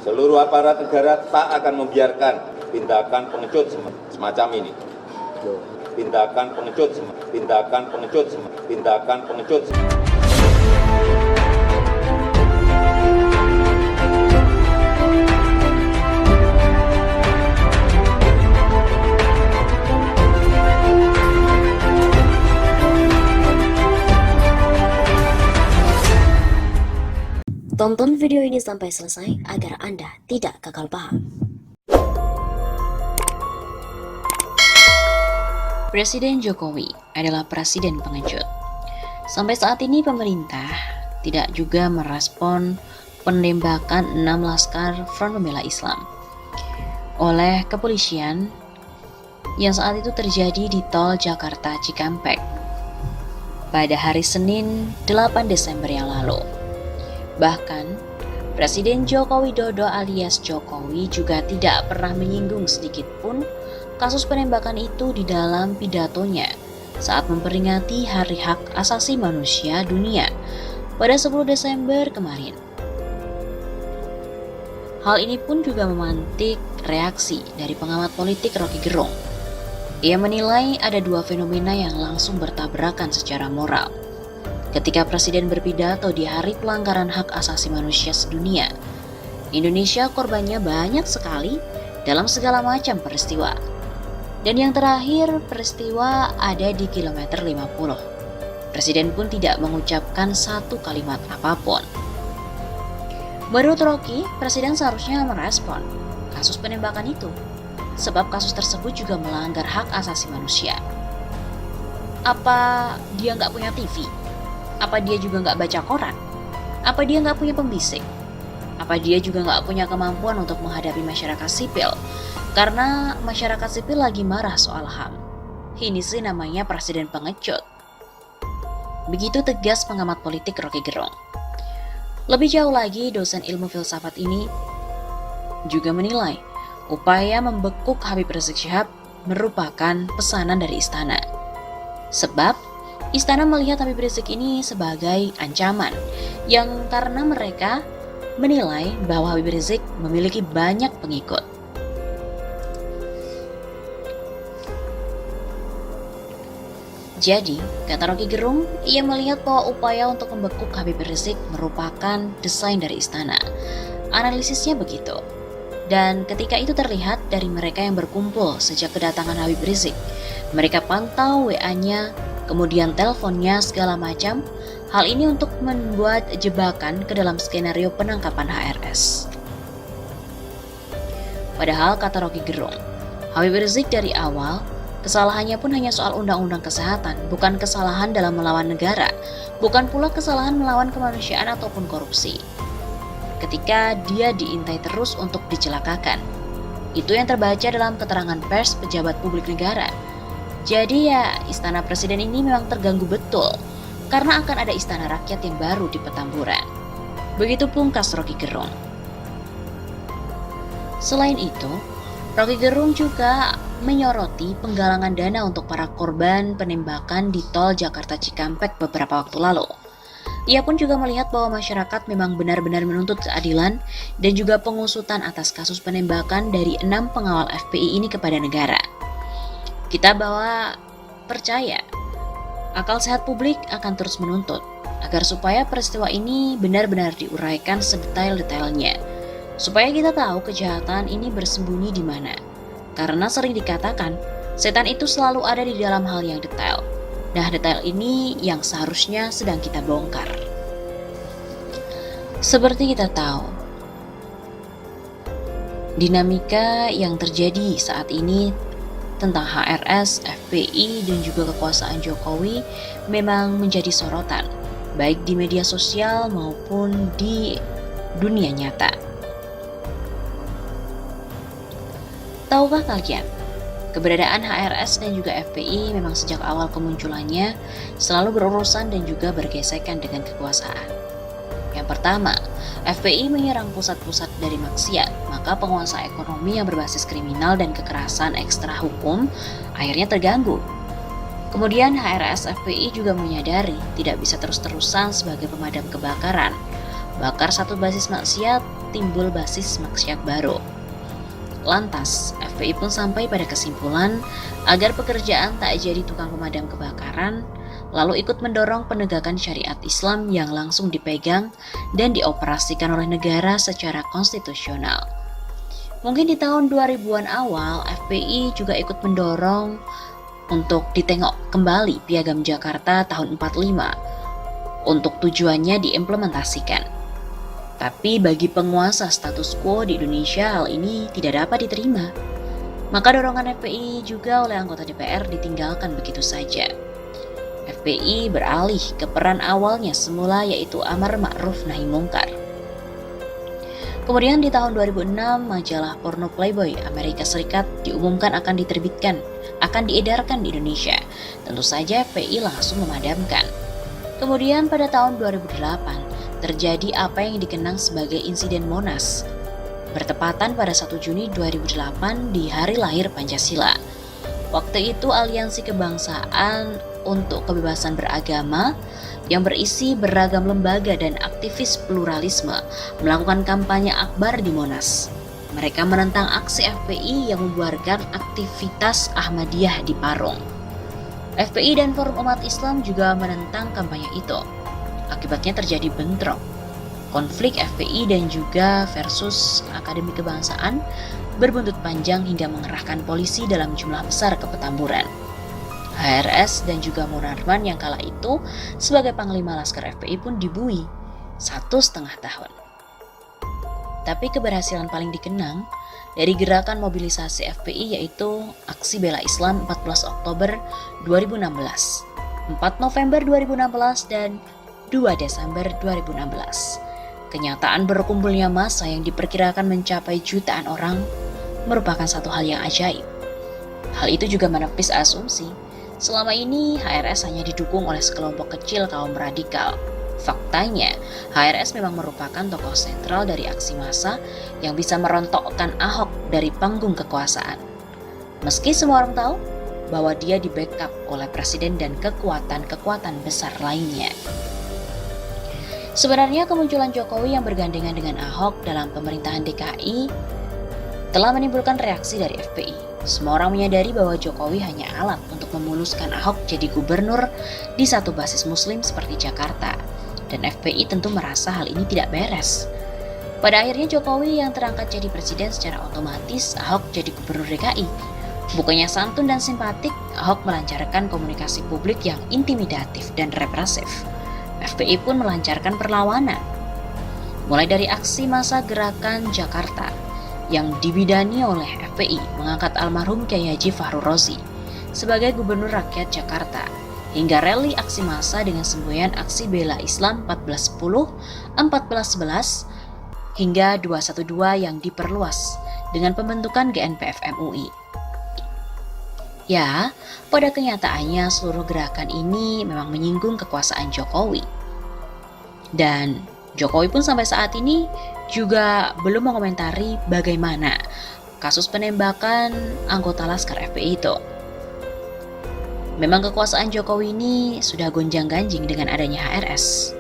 Seluruh aparat negara tak akan membiarkan tindakan pengecut semacam ini. Tindakan pengecut, tindakan pengecut, tindakan pengecut. Tonton video ini sampai selesai agar Anda tidak gagal paham. Presiden Jokowi adalah presiden pengecut. Sampai saat ini pemerintah tidak juga merespon penembakan 6 laskar Front Pembela Islam oleh kepolisian yang saat itu terjadi di tol Jakarta Cikampek pada hari Senin 8 Desember yang lalu. Bahkan, Presiden Joko Widodo alias Jokowi juga tidak pernah menyinggung sedikit pun kasus penembakan itu di dalam pidatonya saat memperingati Hari Hak Asasi Manusia Dunia pada 10 Desember kemarin. Hal ini pun juga memantik reaksi dari pengamat politik Rocky Gerung. Ia menilai ada dua fenomena yang langsung bertabrakan secara moral. Ketika Presiden berpidato di Hari Pelanggaran Hak Asasi Manusia Sedunia, Indonesia korbannya banyak sekali dalam segala macam peristiwa. Dan yang terakhir, peristiwa ada di kilometer 50. Presiden pun tidak mengucapkan satu kalimat apapun. Menurut Rocky, Presiden seharusnya merespon kasus penembakan itu, sebab kasus tersebut juga melanggar hak asasi manusia. Apa dia nggak punya TV? Apa dia juga nggak baca koran? Apa dia nggak punya pembisik? Apa dia juga nggak punya kemampuan untuk menghadapi masyarakat sipil? Karena masyarakat sipil lagi marah soal HAM. Ini sih namanya presiden pengecut. Begitu tegas pengamat politik Rocky Gerung. Lebih jauh lagi, dosen ilmu filsafat ini juga menilai upaya membekuk Habib Rizik Syihab merupakan pesanan dari istana. Sebab istana melihat Habib Rizik ini sebagai ancaman yang karena mereka menilai bahwa Habib Rizik memiliki banyak pengikut. Jadi, kata Rocky Gerung, ia melihat bahwa upaya untuk membekuk Habib Rizik merupakan desain dari istana. Analisisnya begitu. Dan ketika itu terlihat dari mereka yang berkumpul sejak kedatangan Habib Rizik. Mereka pantau WA-nya, kemudian teleponnya segala macam. Hal ini untuk membuat jebakan ke dalam skenario penangkapan HRS. Padahal kata Rocky Gerung, Habib Rizik dari awal kesalahannya pun hanya soal undang-undang kesehatan, bukan kesalahan dalam melawan negara, bukan pula kesalahan melawan kemanusiaan ataupun korupsi. Ketika dia diintai terus untuk dicelakakan, itu yang terbaca dalam keterangan pers pejabat publik negara. Jadi ya, istana presiden ini memang terganggu betul, karena akan ada istana rakyat yang baru di Petamburan. Begitu pungkas Rocky Gerung. Selain itu, Rocky Gerung juga menyoroti penggalangan dana untuk para korban penembakan di tol Jakarta Cikampek beberapa waktu lalu. Ia pun juga melihat bahwa masyarakat memang benar-benar menuntut keadilan dan juga pengusutan atas kasus penembakan dari 6 pengawal FPI ini kepada negara. Kita bahwa percaya akal sehat publik akan terus menuntut agar supaya peristiwa ini benar-benar diuraikan sedetail-detailnya, supaya kita tahu kejahatan ini bersembunyi di mana. Karena sering dikatakan, setan itu selalu ada di dalam hal yang detail. Nah, detail ini yang seharusnya sedang kita bongkar. Seperti kita tahu, dinamika yang terjadi saat ini tentang HRS, FPI, dan juga kekuasaan Jokowi memang menjadi sorotan, baik di media sosial maupun di dunia nyata. Tahukah kalian, keberadaan HRS dan juga FPI memang sejak awal kemunculannya selalu berurusan dan juga bergesekan dengan kekuasaan. Yang pertama, FPI menyerang pusat-pusat dari maksiat, maka penguasa ekonomi yang berbasis kriminal dan kekerasan ekstra hukum akhirnya terganggu. Kemudian HRS FPI juga menyadari tidak bisa terus-terusan sebagai pemadam kebakaran. Bakar satu basis maksiat timbul basis maksiat baru. Lantas, FPI pun sampai pada kesimpulan agar pekerjaan tak jadi tukang pemadam kebakaran, lalu ikut mendorong penegakan syariat Islam yang langsung dipegang dan dioperasikan oleh negara secara konstitusional. Mungkin di tahun 2000-an awal, FPI juga ikut mendorong untuk ditengok kembali Piagam Jakarta tahun 45 untuk tujuannya diimplementasikan. Tapi bagi penguasa status quo di Indonesia, hal ini tidak dapat diterima. Maka dorongan FPI juga oleh anggota DPR ditinggalkan begitu saja. FPI beralih ke peran awalnya semula, yaitu amar ma'ruf nahi mungkar. Kemudian di tahun 2006, majalah porno Playboy Amerika Serikat diumumkan akan diedarkan di Indonesia. Tentu saja FPI langsung memadamkan. Kemudian pada tahun 2008, terjadi apa yang dikenang sebagai insiden Monas, bertepatan pada 1 Juni 2008 di hari lahir Pancasila. Waktu itu Aliansi Kebangsaan untuk Kebebasan Beragama yang berisi beragam lembaga dan aktivis pluralisme melakukan kampanye akbar di Monas. Mereka menentang aksi FPI yang membuarkan aktivitas Ahmadiyah di Parung. FPI dan Forum Umat Islam juga menentang kampanye itu. Akibatnya terjadi bentrok. Konflik FPI dan juga versus Akademi Kebangsaan berbuntut panjang hingga mengerahkan polisi dalam jumlah besar ke Petamburan. HRS dan juga Munarman yang kala itu sebagai Panglima Laskar FPI pun dibui 1,5 tahun. Tapi keberhasilan paling dikenang dari gerakan mobilisasi FPI yaitu Aksi Bela Islam 14 Oktober 2016, 4 November 2016, dan 2 Desember 2016. Kenyataan berkumpulnya massa yang diperkirakan mencapai jutaan orang merupakan satu hal yang ajaib. Hal itu juga menepis asumsi selama ini HRS hanya didukung oleh sekelompok kecil kaum radikal. Faktanya, HRS memang merupakan tokoh sentral dari aksi massa yang bisa merontokkan Ahok dari panggung kekuasaan. Meski semua orang tahu bahwa dia di-backup oleh presiden dan kekuatan-kekuatan besar lainnya. Sebenarnya kemunculan Jokowi yang bergandengan dengan Ahok dalam pemerintahan DKI telah menimbulkan reaksi dari FPI. Semua orang menyadari bahwa Jokowi hanya alat untuk memuluskan Ahok jadi gubernur di satu basis muslim seperti Jakarta. Dan FPI tentu merasa hal ini tidak beres. Pada akhirnya Jokowi yang terangkat jadi presiden secara otomatis Ahok jadi gubernur DKI. Bukannya santun dan simpatik, Ahok melancarkan komunikasi publik yang intimidatif dan represif. FPI pun melancarkan perlawanan. Mulai dari aksi massa Gerakan Jakarta yang dibidani oleh FPI mengangkat almarhum Kyai Haji Fahru Rozi sebagai Gubernur Rakyat Jakarta, hingga rally aksi massa dengan semboyan Aksi Bela Islam 1410, 1411, hingga 212 yang diperluas dengan pembentukan GNPF MUI. Ya, pada kenyataannya seluruh gerakan ini memang menyinggung kekuasaan Jokowi. Dan Jokowi pun sampai saat ini juga belum mengomentari bagaimana kasus penembakan anggota Laskar FPI itu. Memang kekuasaan Jokowi ini sudah gonjang-ganjing dengan adanya HRS.